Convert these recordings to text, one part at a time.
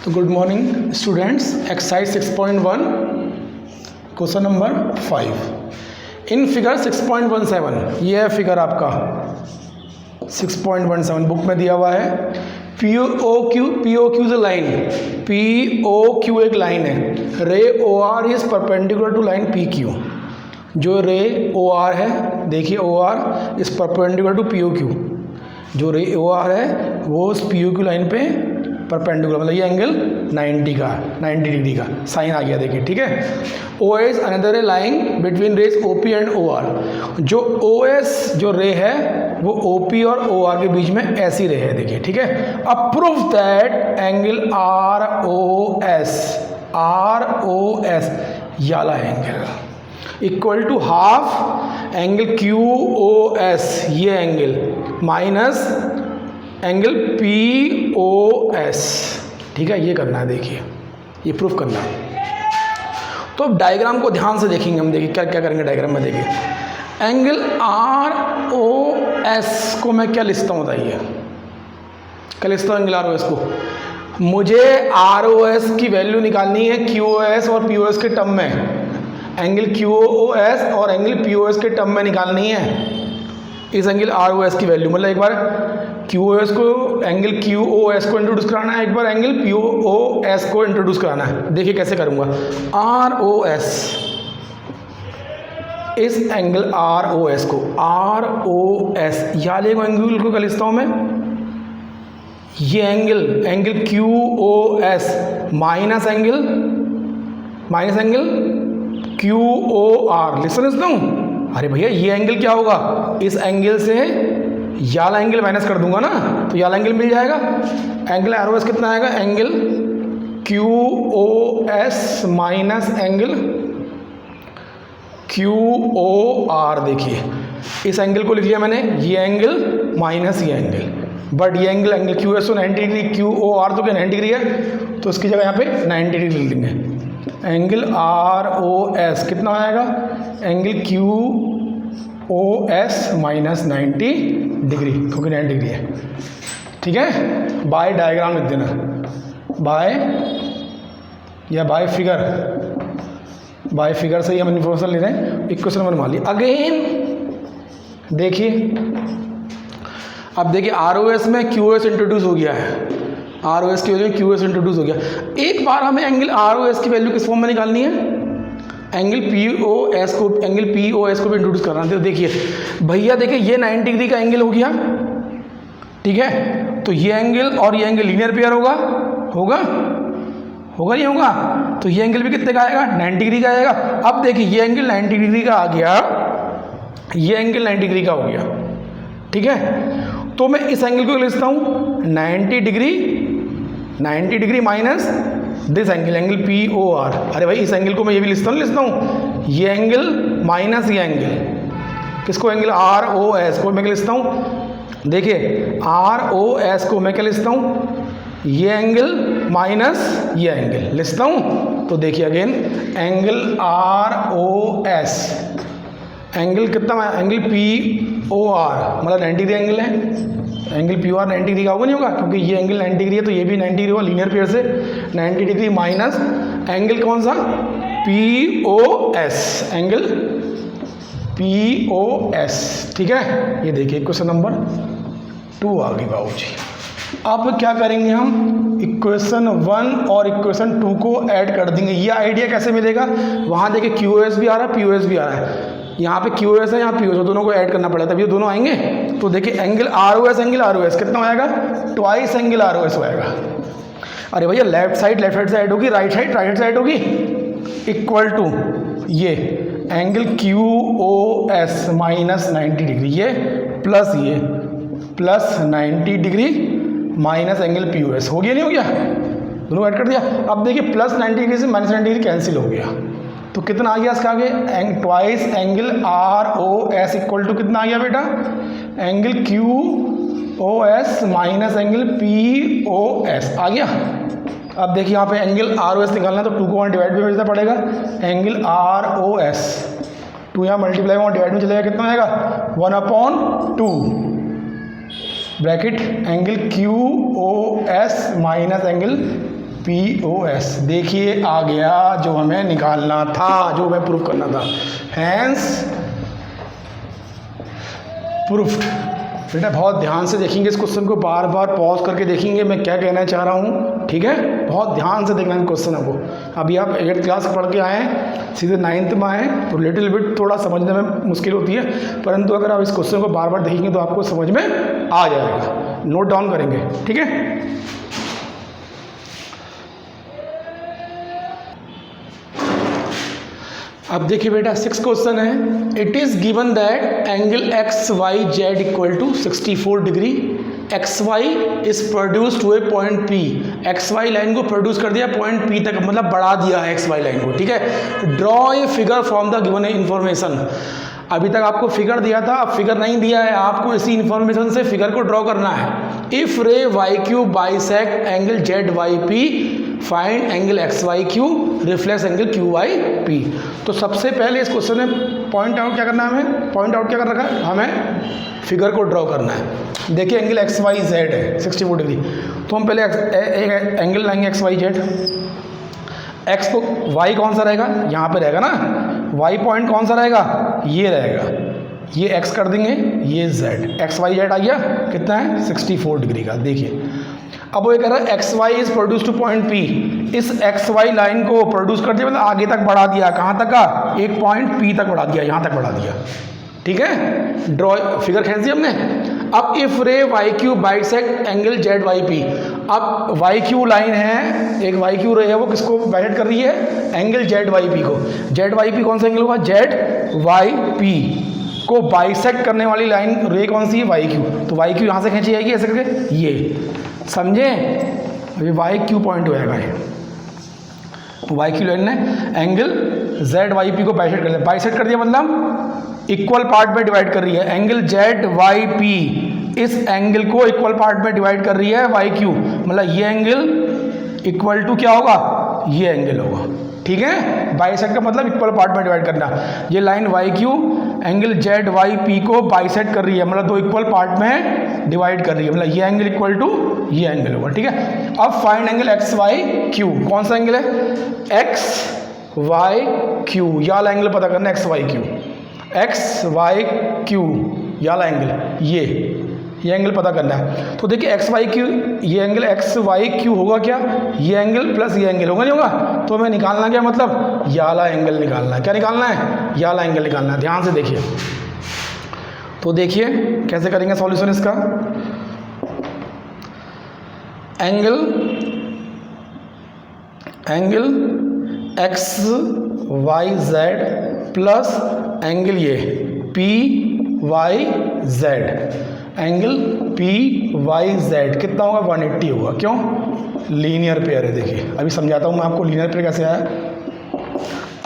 तो good morning students, exercise 6.1 question number 5 in figure 6.17। ये है फिगर आपका 6.17 बुक में दिया हुआ है। पी ओ क्यू जो लाइन, पी ओ क्यू एक लाइन है। Ray O R is perpendicular to line P Q. जो रे ओ आर है, देखिए O R is perpendicular to P O Q. जो रे ओ आर है वो उस पी ओ क्यू लाइन पे परपेंडिकुलर, मतलब ये एंगल 90 डिग्री का साइन आ गया, देखिए ठीक है। O S another line between rays O P and O R. जो ओ एस जो रे है वो ओ पी और ओ आर के बीच में ऐसी रे है, देखिए ठीक है। अब proof that angle R O S याला angle equal to half angle Q O S, ये angle minus angle P O S, ठीक है। ये करना है, देखिए ये प्रूफ करना है। तो अब डायग्राम को ध्यान से देखेंगे हम, देखिए क्या क्या करेंगे डायग्राम में। देखिए एंगल आर ओ एस को मैं क्या लिखता हूँ, बताइए क्या लिखता हूँ एंगल आर ओ एस को। मुझे आर ओ एस की वैल्यू निकालनी है क्यू ओ एस और पी ओ एस के टर्म में। एंगल क्यू ओ एस और एंगल पी ओ एस के टर्म में निकालनी है इस एंगल आर ओ एस की वैल्यू। मतलब एक बार क्यू ओ एस को, एंगल क्यू ओ एस को इंट्रोड्यूस कराना है, एक बार एंगल पी ओ एस को इंट्रोड्यूस कराना है। देखिए कैसे करूँगा। आर ओ एस, इस एंगल आर ओ एस को, आर ओ एस याले एंगल को क्या लिखता हूँ मैं, ये angle Q O S minus angle Q O R लिखता हूँ। अरे भैया ये एंगल क्या होगा, इस एंगल से याला एंगल माइनस कर दूंगा ना तो याला एंगल मिल जाएगा। एंगल आर ओ एस कितना आएगा, angle Q O S minus angle Q O R. देखिए इस एंगल को लिख लिया मैंने, ये एंगल माइनस ये एंगल, बट ये एंगल क्यू एस तो 90 डिग्री, क्यू ओ आर तो क्या 90 डिग्री है, तो इसकी जगह यहाँ पे 90 डिग्री लिख देंगे। एंगल आर ओ एस कितना आएगा, angle Q O S minus 90 degree, क्योंकि 90 डिग्री है, ठीक है। बाय डायग्राम लिख देना, बाय या बाय फिगर से ही हम इन्फॉर्मेशन ले रहे हैं। इक्वेशन नंबर मान लिया। अगेन देखिए, अब देखिए आर ओ एस में क्यू एस इंट्रोड्यूस हो गया है, आर ओ एस की वैल्यू क्यू एस इंट्रोड्यूस हो गया। एक बार हमें एंगल आर ओ एस की वैल्यू किस फॉर्म में निकालनी है, एंगल पी ओ एस को भी इंट्रोड्यूस करना है। तो देखिए भैया, देखिए ये 90 डिग्री का एंगल हो गया, ठीक है। तो ये एंगल और ये एंगल लीनियर पेयर होगा नहीं होगा, तो ये एंगल भी कितने का आएगा, 90 डिग्री का आएगा। अब देखिए ये एंगल 90 डिग्री का आ गया, ये एंगल 90 डिग्री का हो गया, ठीक है। तो मैं इस एंगल को लिखता हूँ 90 degree minus this angle P O R. अरे भाई इस एंगल को मैं ये भी लिखता हूँ, ये एंगल माइनस ये एंगल, किसको, एंगल आर ओ एस को मैं क्या लिखता हूँ। देखिए आर ओ एस को मैं क्या लिखता हूँ, ये एंगल माइनस ये एंगल लिखता हूँ। तो देखिए again angle R O S, angle कितना, एंगल पी ओ आर मतलब 90 डिग्री एंगल है। Angle P O R 90 degree का होगा नहीं होगा, क्योंकि ये एंगल 90 डिग्री है तो ये भी 90 डिग्री होगा, लीनियर पेयर से 90 डिग्री माइनस एंगल कौन सा, P O S, angle P O S, ठीक है। ये देखिए क्वेश्चन नंबर 2 आ गई बाबू जी। अब क्या करेंगे हम, इक्वेशन 1 और इक्वेशन 2 को ऐड कर देंगे। ये आइडिया कैसे मिलेगा, वहाँ देखिए क्यू एस भी आ रहा है, पी ओ एस भी आ रहा है, यहाँ पे क्यू एस है, यहाँ पी ओ एस, दोनों को ऐड करना पड़ेगा तभी ये दोनों आएंगे। तो देखिए एंगल आर ओ एस कितना आएगा, twice angle R O S आएगा। अरे भैया लेफ्ट साइड साइड होगी, राइट साइड होगी, इक्वल टू ये angle Q O S minus 90 degree, ये plus 90 degree minus angle P O S हो गया, नहीं हो गया, दोनों ऐड कर दिया। अब देखिए प्लस 90 डिग्री से माइनस 90 डिग्री कैंसिल हो गया, तो कितना आ गया इसका आगे, twice angle R O S equal to कितना आ गया बेटा, angle Q O S minus angle P O S आ गया। अब देखिए यहाँ पे एंगल आर ओ एस निकालना है तो 2 को वहाँ डिवाइड में भेजना पड़ेगा, एंगल आर ओ एस 2 यहाँ मल्टीप्लाई वहाँ डिवाइड में चलेगा, कितना आएगा 1/2 bracket angle Q O S minus angle POS। देखिए आ गया जो हमें निकालना था, जो हमें प्रूफ करना था, हैंस प्रूफ्ड। बेटा बहुत ध्यान से देखेंगे इस क्वेश्चन को, बार बार पॉज करके देखेंगे मैं क्या कहना चाह रहा हूँ, ठीक है। बहुत ध्यान से देखना है क्वेश्चन को। अभी आप 8th क्लास पढ़ के आए हैं, सीधे 9th में आए तो लिटिल बिट थोड़ा समझने में मुश्किल होती है, परंतु अगर आप इस क्वेश्चन को बार बार देखेंगे तो आपको समझ में आ जाएगा। नोट डाउन करेंगे, ठीक है। अब देखिए बेटा 6th क्वेश्चन है, it is given that angle X Y Z equal to 64 degree, X Y is produced to a point P. X Y line को प्रोड्यूस कर दिया पॉइंट पी तक, मतलब बढ़ा दिया है एक्स वाई लाइन को, ठीक है। Draw a figure from the given information. अभी तक आपको फिगर दिया था, अब फिगर नहीं दिया है, आपको इसी इन्फॉर्मेशन से फिगर को ड्रॉ करना है। If ray Y Q bisect angle Z Y P, find angle X Y Q reflex angle Q Y P. तो सबसे पहले इस क्वेश्चन में पॉइंट आउट क्या करना है हमें, पॉइंट आउट क्या कर रखा है हमें, फिगर को ड्रॉ करना है। देखिए एंगल एक्स वाई जेड है 64 डिग्री, तो हम पहले एक एंगल लाएंगे एक्स वाई जेड। एक्स तो वाई कौन सा रहेगा, यहाँ पे रहेगा ना, वाई पॉइंट कौन सा रहेगा, ये रहेगा, ये एक्स कर देंगे, ये जेड, एक्स वाई जेड आ गया, कितना है 64 डिग्री का। देखिए अब वो ये कह रहा है X Y is produce to point P, इस एक्स वाई लाइन को प्रोड्यूस कर दिया, मतलब आगे तक बढ़ा दिया, कहाँ तक का, एक पॉइंट पी तक बढ़ा दिया, यहाँ तक बढ़ा दिया, ठीक है। ड्रॉ फिगर खींच दी हमने। अब if ray Y Q bisect angle Z Y P, अब वाई क्यू लाइन है, एक वाई क्यू रे है, वो किसको बाइसेक्ट कर रही है, एंगल जेड वाई पी को। जेड वाई पी कौन सा एंगल होगा, जेड वाई पी को बाइसेक्ट करने वाली लाइन रे कौन सी है, वाई क्यू। तो वाई क्यू यहाँ से खींची जाएगी ऐसे करके, ये समझे, अभी वाई क्यू पॉइंट हो जाएगा ये। वाई क्यू लाइन ने एंगल जेड वाई पी को बाइसेक्ट कर दिया, बाइसेक्ट कर दिया मतलब इक्वल पार्ट में डिवाइड कर रही है। एंगल जेड वाई पी इस एंगल को इक्वल पार्ट में डिवाइड कर रही है वाई क्यू, मतलब ये एंगल इक्वल टू क्या होगा, ये एंगल होगा, ठीक है। बाइसेक्ट का मतलब इक्वल पार्ट में डिवाइड करना। ये line Y Q angle Z Y P को बाइसेक्ट कर रही है, मतलब दो इक्वल पार्ट में डिवाइड कर रही है, मतलब ये एंगल इक्वल टू ये एंगल होगा, ठीक है। अब find angle X Y Q, कौन सा एंगल है, एक्स वाई क्यू, ये वाला एंगल पता करना, X Y Q, X Y Q ये वाला एंगल, ये एंगल पता करना है। तो देखिए एक्स वाई क्यू, ये एंगल एक्स वाई क्यू होगा क्या, ये एंगल प्लस ये एंगल होगा, नहीं होगा। तो हमें निकालना क्या, मतलब ये वाला एंगल निकालना है, क्या निकालना है, ये वाला एंगल निकालना है। ध्यान से देखिए, तो देखिए कैसे करेंगे सॉल्यूशन इसका। Angle X Y Z plus angle ये P Y Z, angle P Y Z कितना होगा, 180 होगा। क्यों, लीनियर पेयर है। देखिए अभी समझाता हूँ मैं आपको लीनियर पेयर कैसे आया।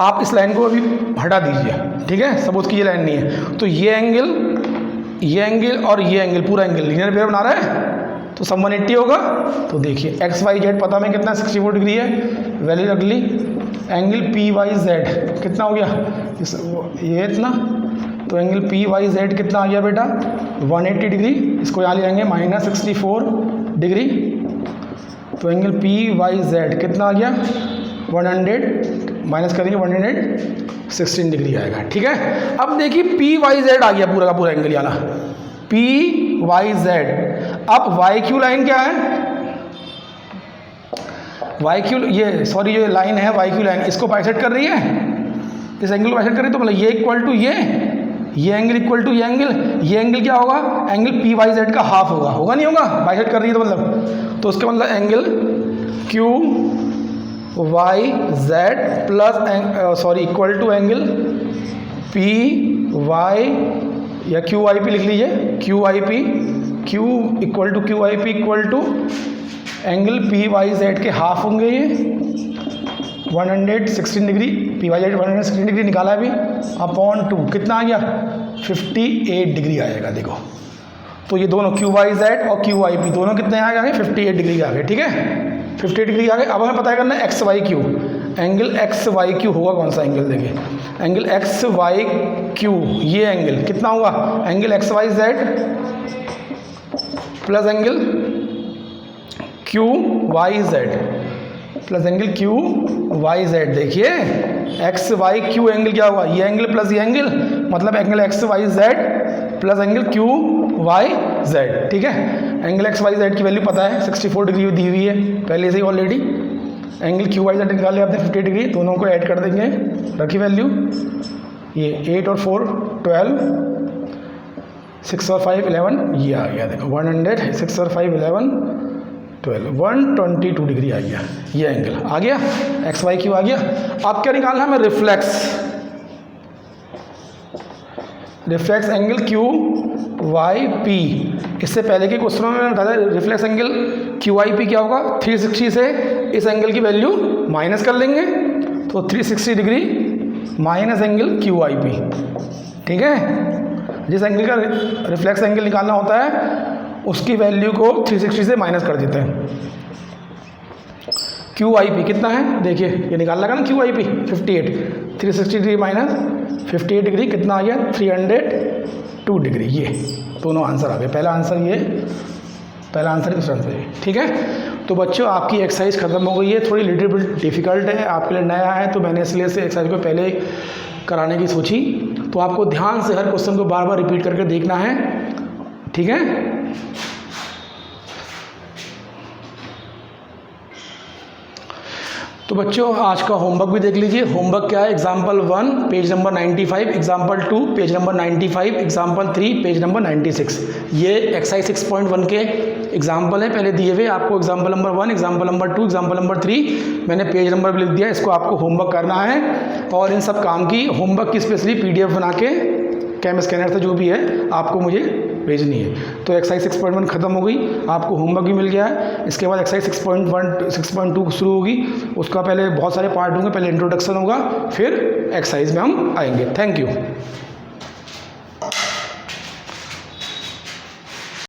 आप इस लाइन को अभी हटा दीजिए, ठीक है, सपोज की ये लाइन नहीं है, तो ये एंगल और ये एंगल, पूरा एंगल लीनियर पेयर बना रहा है, तो सब 180 होगा। तो देखिए एक्स वाई जेड पता में कितना 64 डिग्री है, वैल्यू रख ली। एंगल पी वाई जेड कितना हो गया, ये इतना, तो एंगल पी वाई जेड कितना आ गया बेटा 180 डिग्री। इसको यहाँ ले आएंगे -64 डिग्री, तो एंगल पी वाई जेड कितना आ गया 100 माइनस करेंगे 116 डिग्री आएगा, ठीक है। अब देखिए पी वाई जेड आ गया पूरा का पूरा एंगल वाला, पी वाई जेड। अब वाई क्यू लाइन क्या है, वाई क्यू ये सॉरी जो लाइन है वाई क्यू लाइन, इसको बाइसेक्ट कर रही है, इस एंगल को बाइसेक्ट कर रही है, तो मतलब ये इक्वल टू ये एंगल इक्वल टू ये एंगल क्या होगा, एंगल पी वाई जेड का हाफ होगा नहीं होगा, बाइसेक्ट कर रही है तो मतलब, तो उसका मतलब angle Q Y Z plus equal to angle P Y या क्यू आई पी लिख लीजिए, Q I P, Q equal to Q I P equal to angle P Y Z के हाफ होंगे ये 116 degree, P Y Z 116 degree निकाला अभी, upon 2 कितना आ गया 58 डिग्री आएगा। देखो तो ये दोनों क्यू वाई जेड और क्यू आई पी दोनों कितने आ गए 58 डिग्री आ गए, ठीक है 58 डिग्री आ गए। अब हमें पता करना है X Y Q, angle X Y Q होगा कौन सा एंगल, देखिए एंगल एक्स वाई क्यू, ये एंगल कितना होगा, angle X Y Z plus angle Q Y Z, plus angle Q Y Z. देखिए एक्स वाई क्यू एंगल क्या हुआ, ये एंगल प्लस ये एंगल, मतलब angle X Y Z plus angle Q Y Z. ठीक है, एंगल एक्स वाई जेड की value पता है 64 डिग्री दी हुई है पहले से ही already. Angle Q Y Z निकाल लिया आपने 50 डिग्री, दोनों को ऐड कर देंगे, रखी वैल्यू, ये 8 और 4 12, 6 और 5 11, ये आ गया देखो 100, 6 और 5 11 12, 122 डिग्री आ गया, ये एंगल आ गया, एक्स वाई क्यू आ गया। अब क्या निकालना है हमें, reflex angle Q Y P. इससे पहले के क्वेश्चनों में मैंने बताया reflex angle Q Y P क्या होगा, 360 से इस एंगल की वैल्यू माइनस कर लेंगे, तो 360 degree minus angle Q Y P. ठीक है, जिस एंगल का रिफ्लेक्स एंगल निकालना होता है उसकी वैल्यू को 360 से माइनस कर देते हैं। क्यू आई पी कितना है, देखिए ये निकालना का ना, Q I P 58, 360 degree minus 58 degree कितना आ गया, 302 डिग्री। ये दोनों आंसर आ गए, पहला आंसर ये, पहला आंसर दूसरा आंसर ये। ठीक है, तो बच्चों आपकी एक्सरसाइज खत्म हो गई है, थोड़ी लिटिल बिट डिफिकल्ट है, आपके लिए नया है तो मैंने इसलिए से एक्सरसाइज को पहले कराने की सोची। तो आपको ध्यान से हर क्वेश्चन को बार बार रिपीट करके देखना है। ठीक है, तो बच्चों आज का होमवर्क भी देख लीजिए। होमवर्क क्या है, example 1 page number 95, example 2 page number 95, example 3 page number 96। ये एक्सरसाइज 6.1 के एग्जाम्पल है पहले दिए हुए आपको, example number 1, example number 2, example number 3, मैंने पेज नंबर भी लिख दिया। इसको आपको होमवर्क करना है और इन सब काम की होमवर्क की स्पेशली PDF बना के कैम स्कैनर से जो भी है आपको मुझे भेजनी है। तो एक्सरसाइज 6.1 खत्म हो गई, आपको होमवर्क भी मिल गया है। इसके बाद एक्सरसाइज 6.1 6.2 शुरू होगी, उसका पहले बहुत सारे पार्ट होंगे, पहले इंट्रोडक्शन होगा, फिर एक्सरसाइज में हम आएंगे। Thank you.